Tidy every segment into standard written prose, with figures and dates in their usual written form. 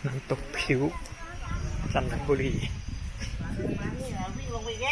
น้ำตกผิวจันทบุรีวิ่งลงไปแก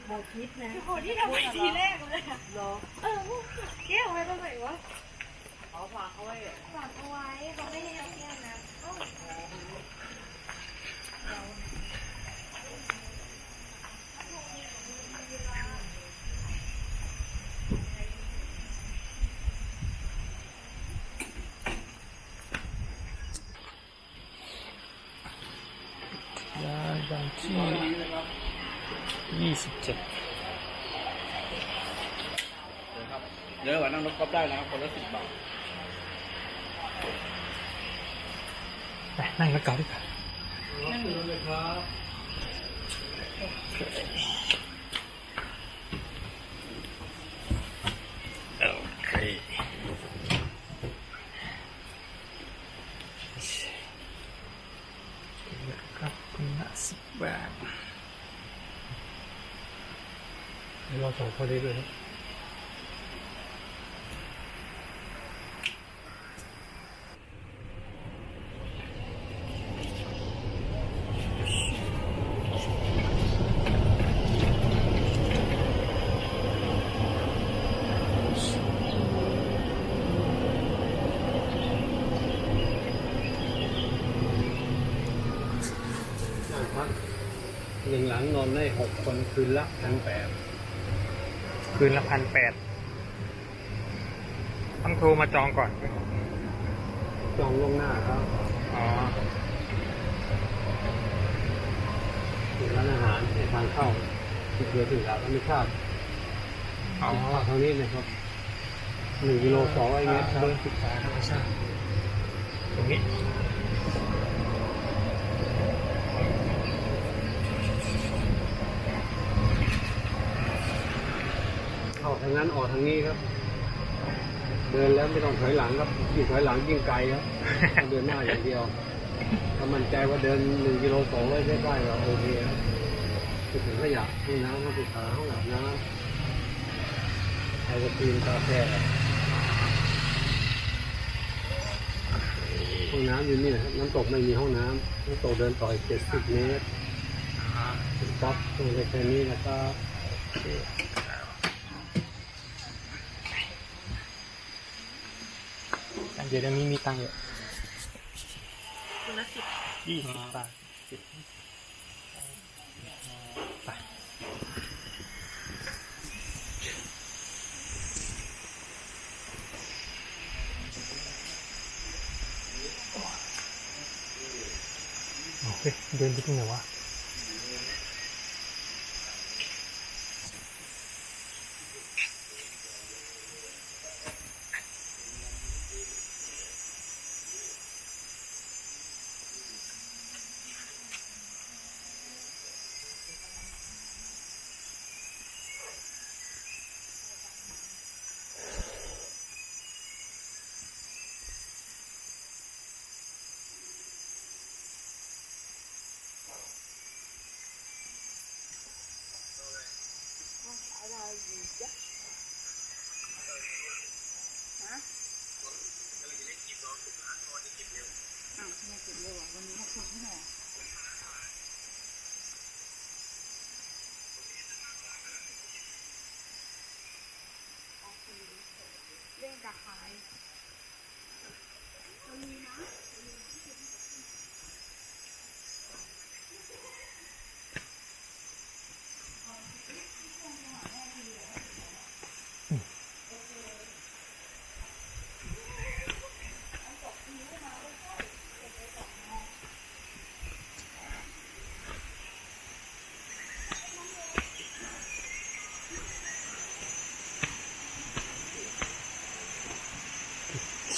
โบคิดนะโอ้ที่ทำไมทีแรกเลยอะหรอแก้วไว้ตรงไหนวะเอาฝากเอาไว้ฝากเอาไว้เขาไม่ให้เอาแก้วนะย้ายวันที่27เยอะกว่านั่งรถกอล์ฟได้นะครับคนละ10 บาทไปนั่งรถเก่าดีกว่านั่งเลยครับโอเคครับคุณละ10 บาทเราส่งคนนี้ด้วยครับ1 หลังนอนได้6 คนคืนละ1,800คืนละ1,800ต้องโทรมาจองก่อนจองล่วงหน้าครับอ๋อร้านอาหารให้ทานเข้าที่เพื่อถึงแล้วไม่ทราบอ๋อทางนี้นะครับ1 กิโล 200 เมตรครับศึกษาธรรมชาติตรงนี้เข้าทางนั้นออกทางนี้ครับเดินแล้วไม่ต้องถอยหลังครับยิ่งถอยหลังยิ่งไกลครับต้องเดินหน้าอย่างเดียวถ้ามั่นใจว่าเดิน1 กิโล 200 เมตรได้ก็โอเคครับไปถึงขยะห้องน้ำห้องศึกษาห้องอาบน้ำไอศกรีมกาแฟห้องน้ำอยู่นี่นะครับน้ำตกไม่มีห้องน้ำน้ำตกเดินต่ออีก70 เมตรครับตรงแค่นี้นะครับเดี๋ยวนี้มีตังค์อยู่คนละ20 บาทไปโอเคเดินไปที่ไหนวะ อ้าวทำไมเก็บเร็วอ่ะวันนี้เขาฝึกให้หน่อยเล่นกับหาย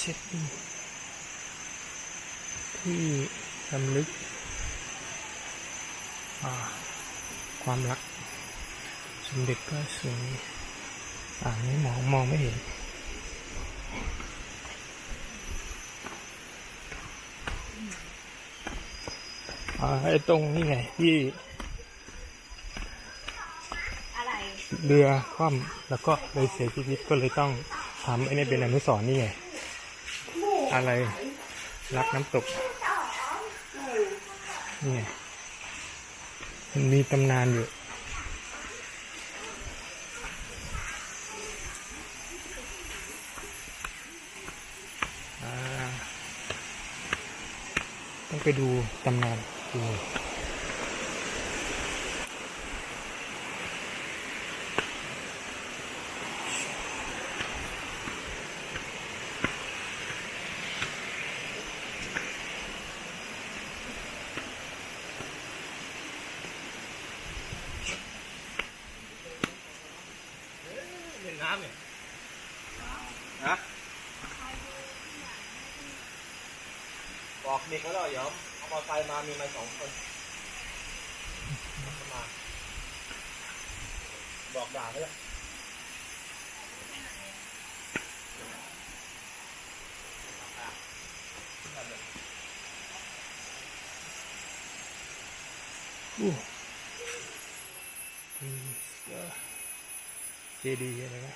เช็คที่รำลึกความรักสมเด็จพระสุนีนี่มองไม่เห็นไอ้ตรงนี่ไงที่ อะไร เรือคว่ำแล้วก็เลยเสียชีวิตก็เลยต้องทำไอ้นี่เป็นอนุสรณ์นี่ไงอะไรรักน้ำตกนี่ไงมันมีตำนานอยู่ต้องไปดูตำนานดูเล่นน้ำเนี่ยฮะบอกเด็กแล้วเหรอเดี๋ยวเอามอเตอร์ไซค์มามีมา2 คนมาบอกด่าไปแล้วเจดีย์อะไรนะ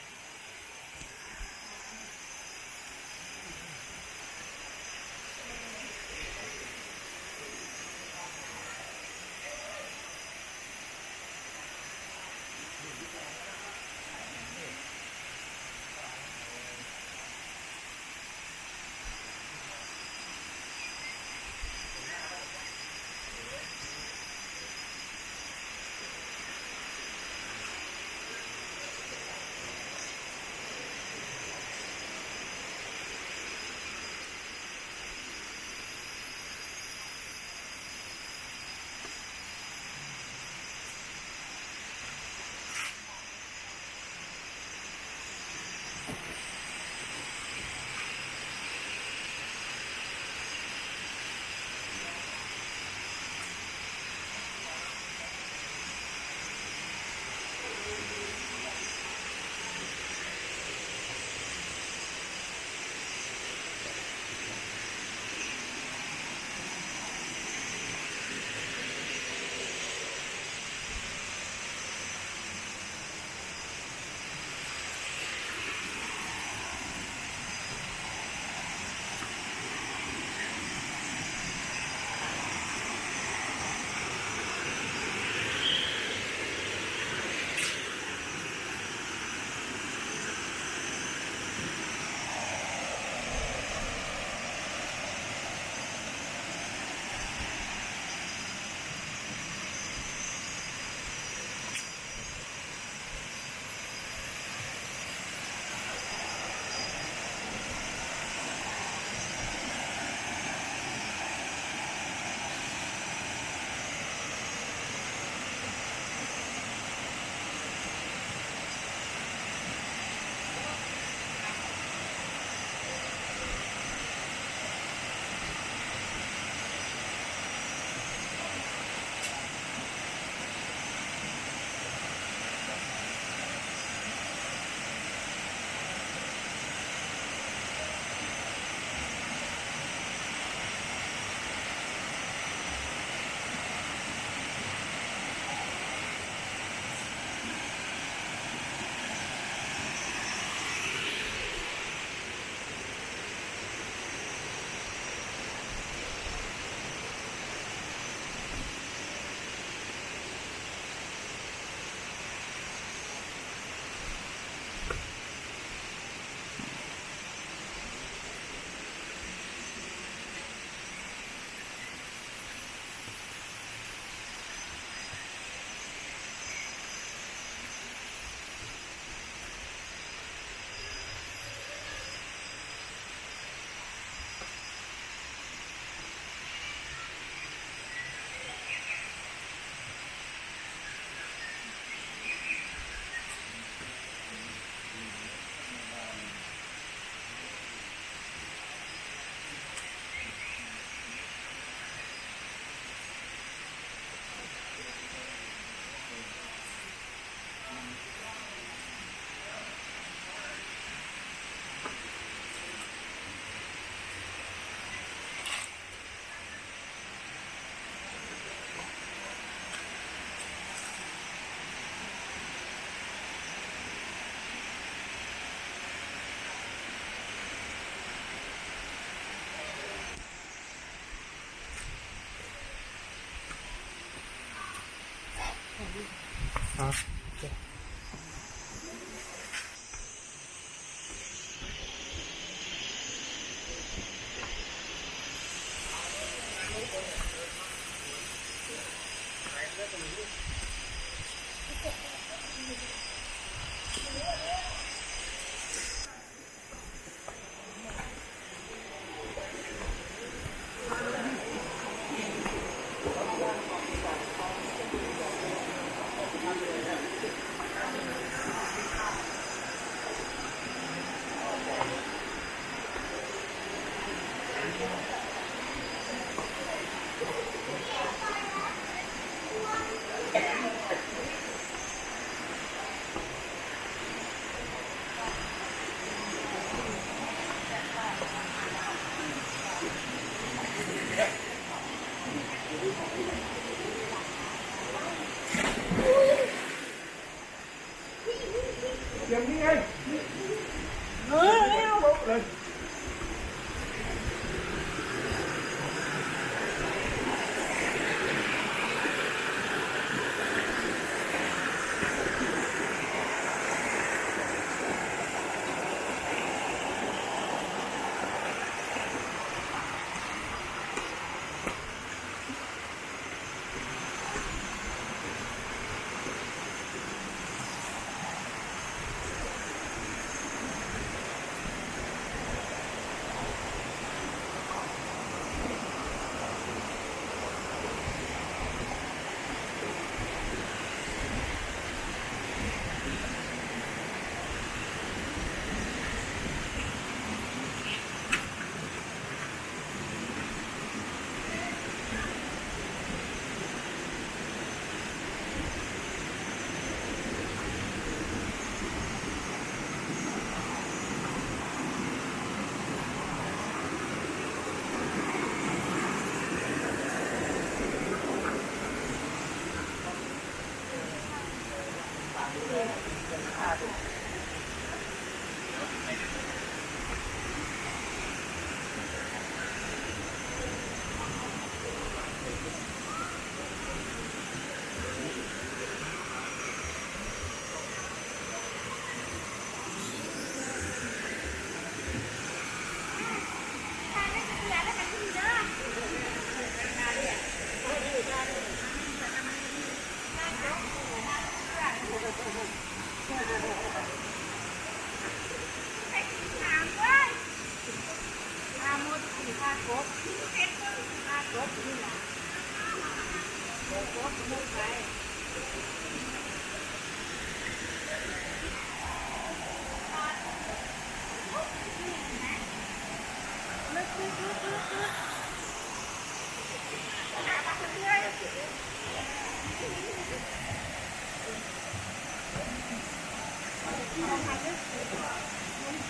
เลย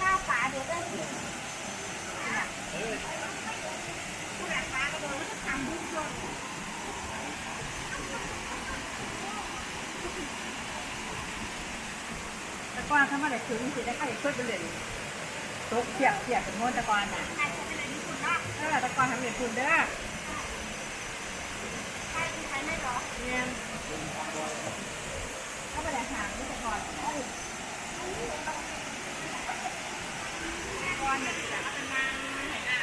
ข้าวปลาเดี๋ยวได้ผู้หลักปลาก็โดนทำบุญชนแต่ก่อนถ้ามาได้ถึงสิได้ค่าเด็กช่วยไปเลยตกเสียบเป็นโมนตะกอนน่ะตะกอนทำเหรียญคุณเด้อใครไม่หรอเนี่ยก็ไปได้หางนี่ตะกอนก่อนเนี่ยจะเป็นมาไหนน่ะ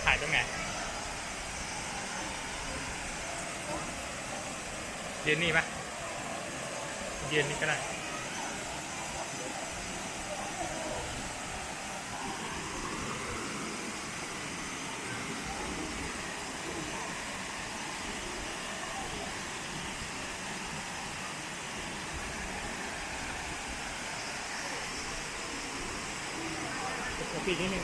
ถ่ายตรงไหนยืนนี่ปะยืนนี่ก็ได้ปีนิดนึง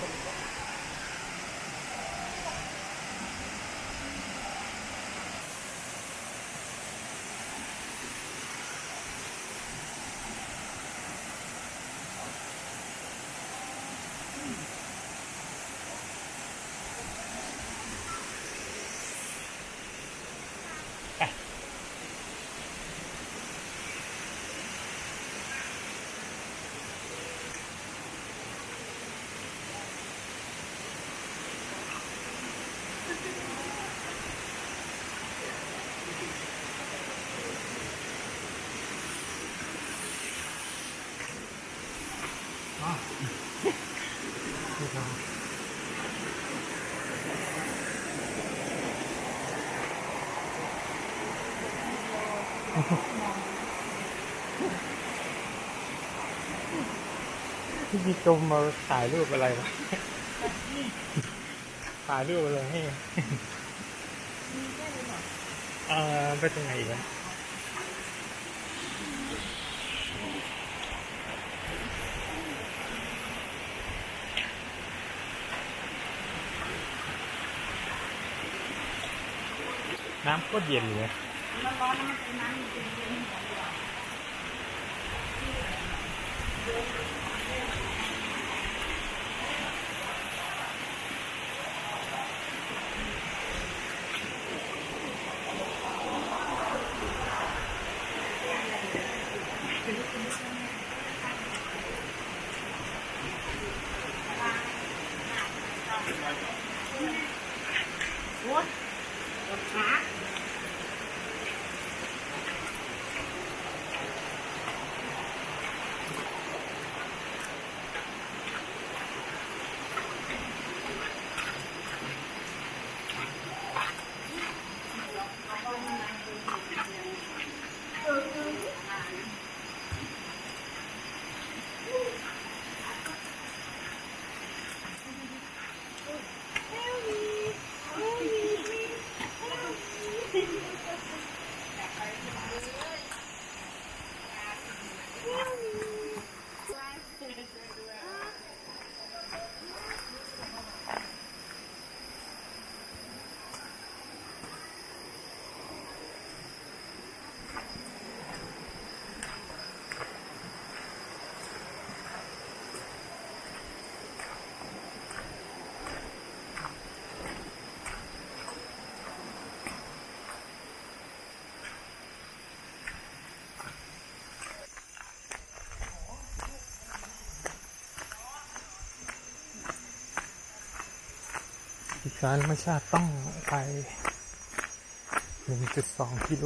พี่จมมาถ่ายรูปอะไรวะ ถ่ายรูปอะไรให้ ไปตรงไหนอีกวะน้ำก็เย็นเลยอีกการธรรมชาติต้องไป 1.2 กิโล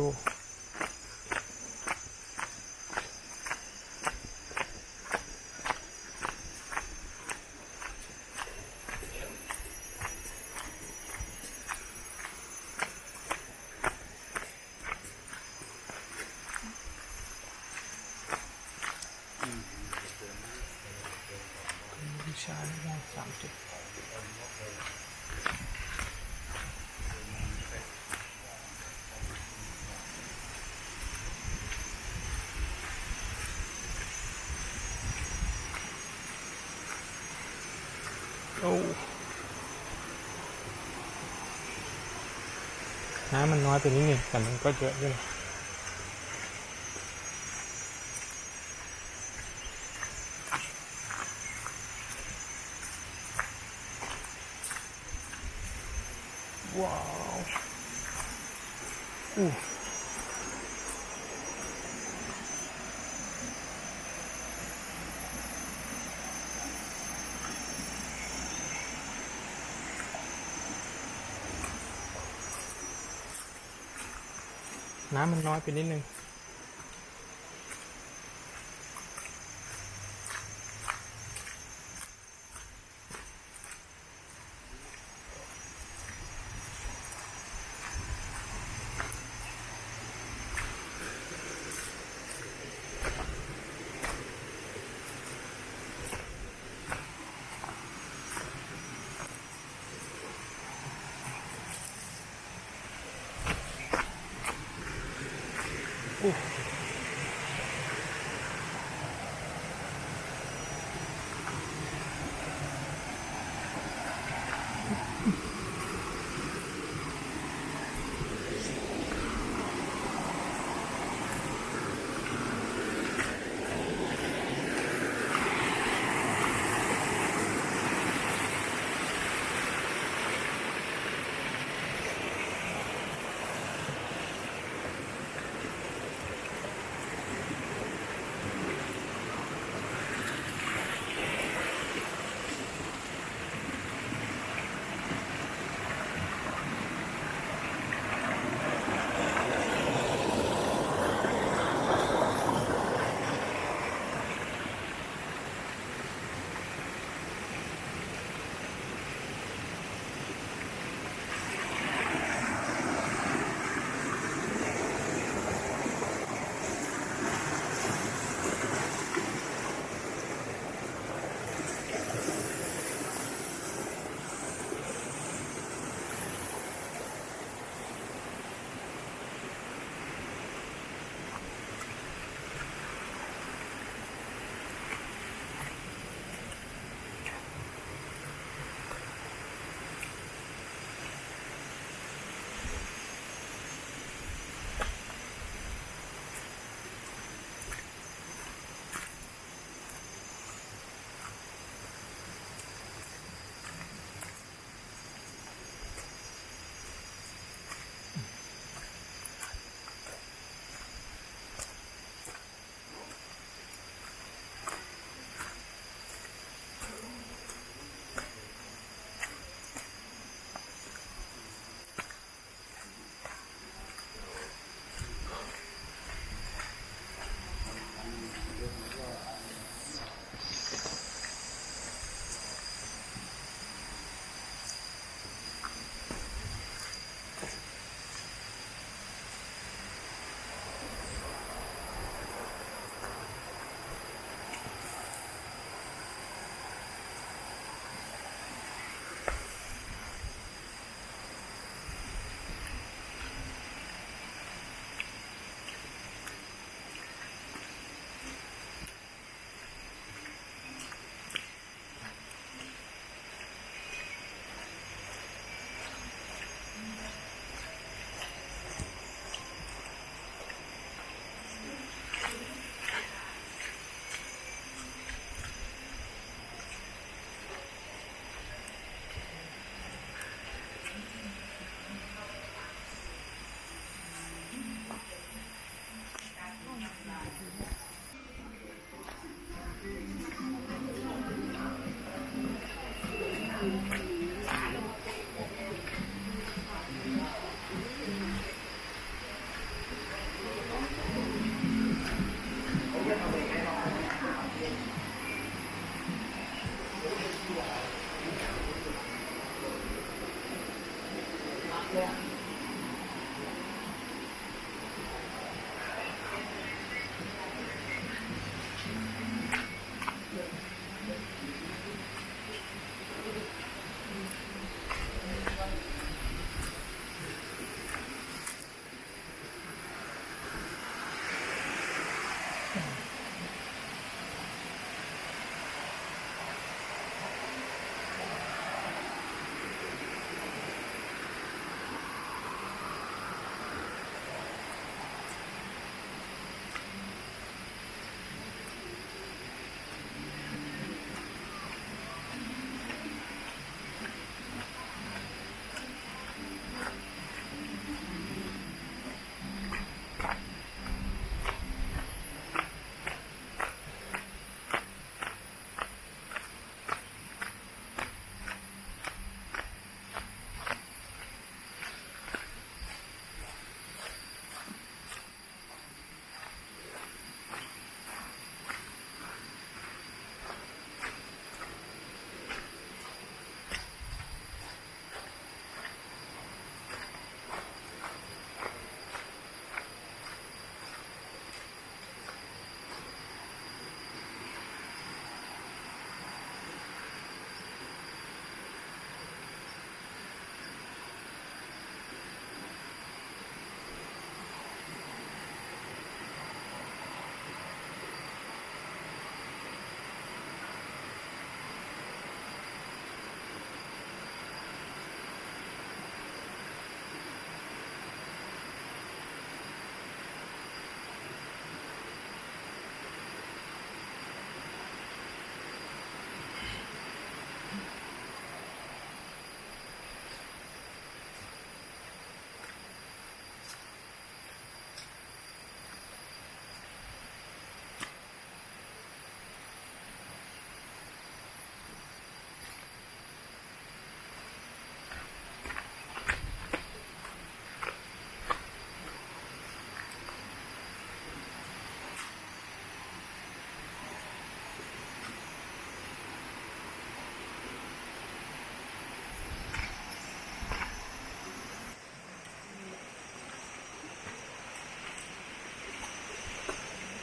วิชาได้30 โอ้น้ำมันน้อยไปนิดนึงแต่มันก็เยอะด้วยว้าวอู้น้ำมันน้อยไปนิดนึง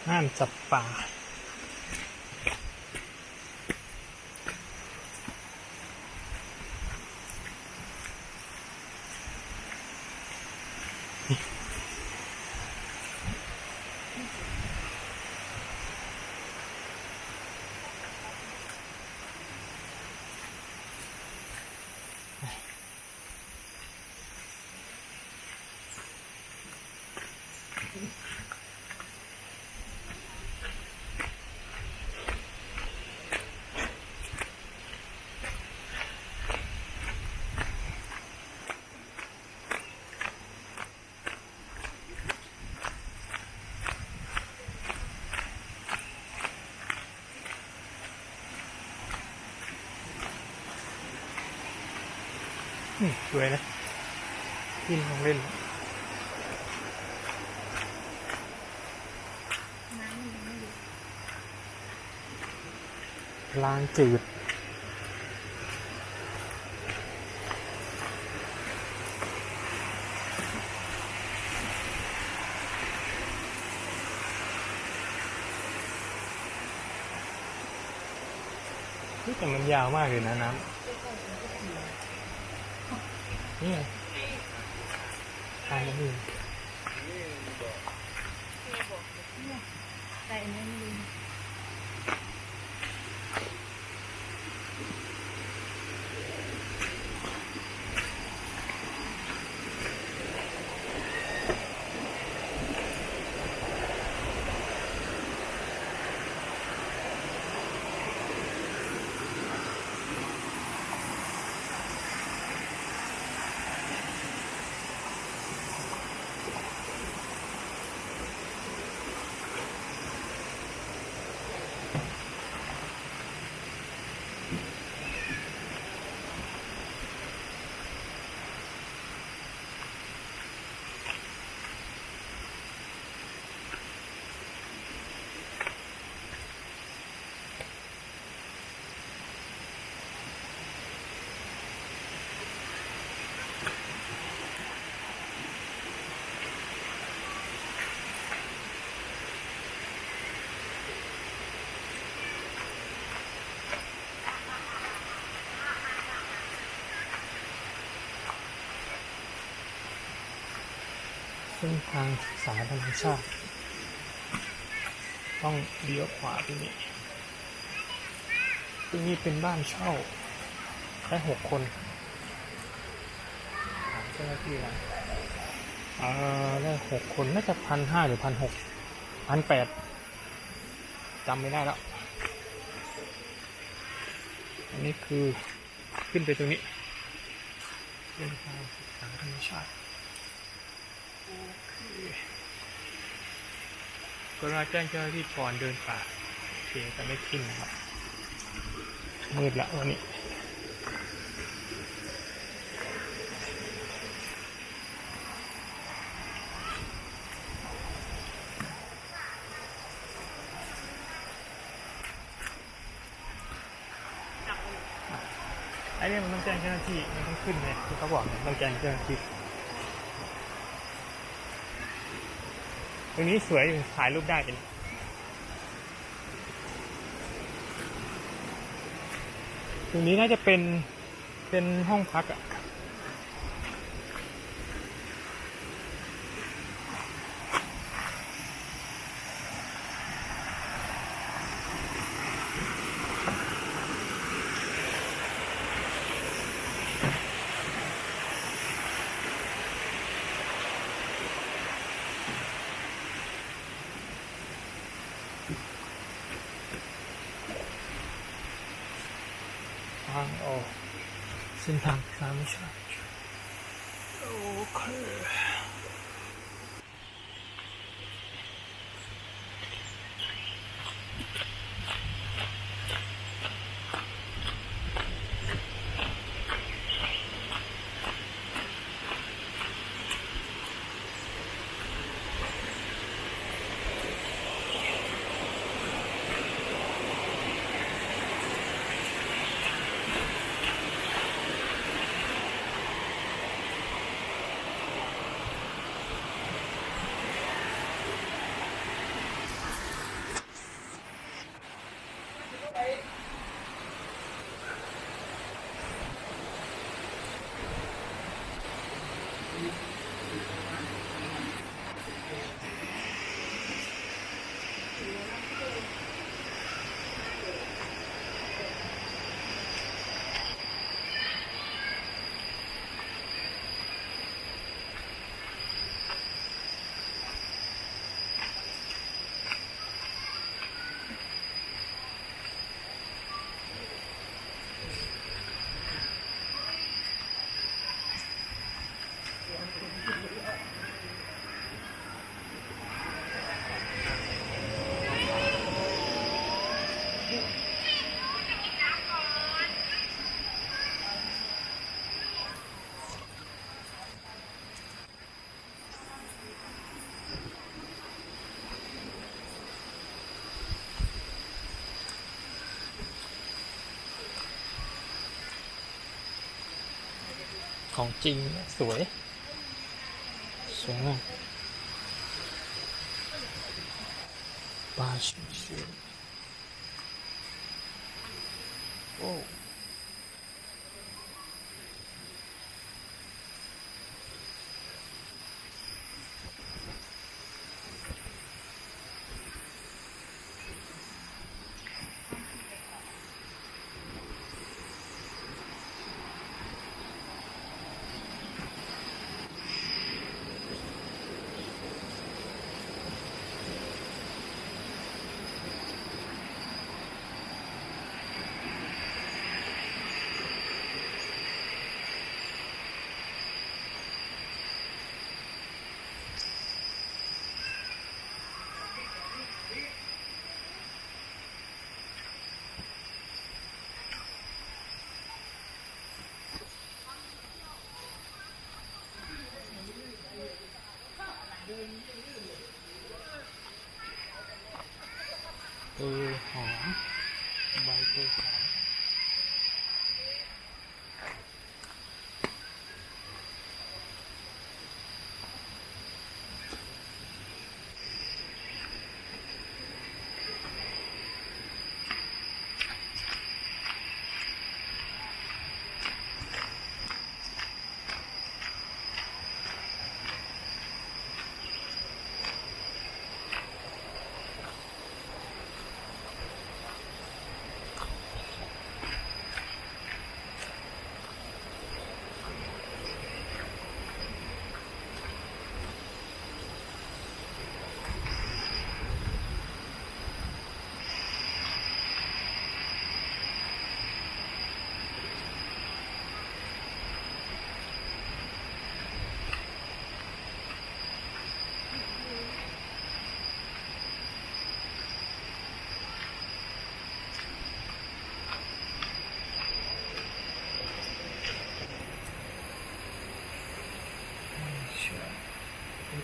ห้ามจับป่าสวยนะที่ลองเล่นลางจืดแต่มันยาวมากเลยนะน้ำนี่ไงทางนี้ แต่อันนี้ลืม อ เส้นทางศึกษาธรรมชาติต้องเลี้ยวขวาที่นี่ที่นี่เป็นบ้านเช่าได้6 คนถามเจ้าหน้าที่นะได้6 คนน่าจะ1,500หรือ1,600 1,800จำไม่ได้แล้วอันนี้คือขึ้นไปตรงนี้เป็นทางศึกษาธรรมชาติโอเคกรุณาแจ้งเจ้าหน้าที่ก่อนเดินป่าโอเคจะไม่ขึ้นนะครับมืดละวันนี้ไอ้เนี่ยมันต้องแจ้งเจ้าหน้าที่มันต้องขึ้นเลยที่เขาบอกเนี่ยต้องแจ้งเจ้าหน้าที่ตรงนี้สวยถ่ายรูปได้เป็นตรงนี้น่าจะเป็นห้องพักอ่ะทางออกเส้นทางธรรมชาติโอเคของจริงสวยมากปลาชิวๆโอ้หอมใบหอม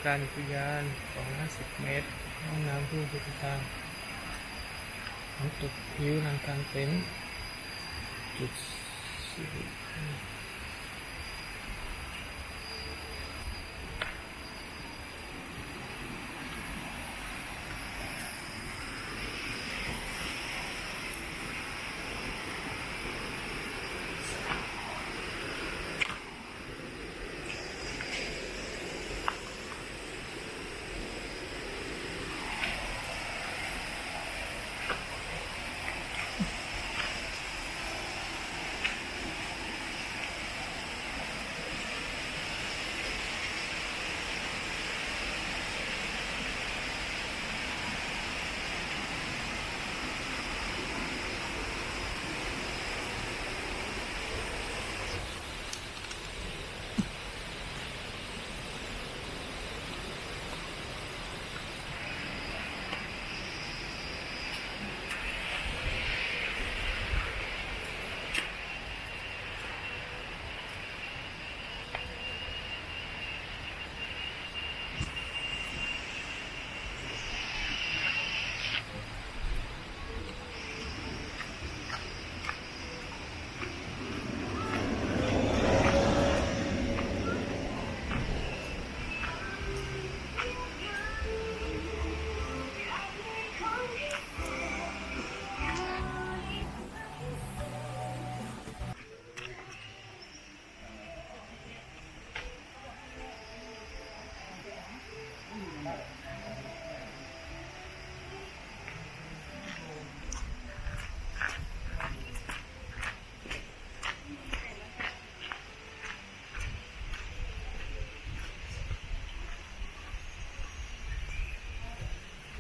การอุทยาน250 เมตร ห้องน้ำผู้บริการน้ำตกผิวลานกลางเต็นท์จุดสิ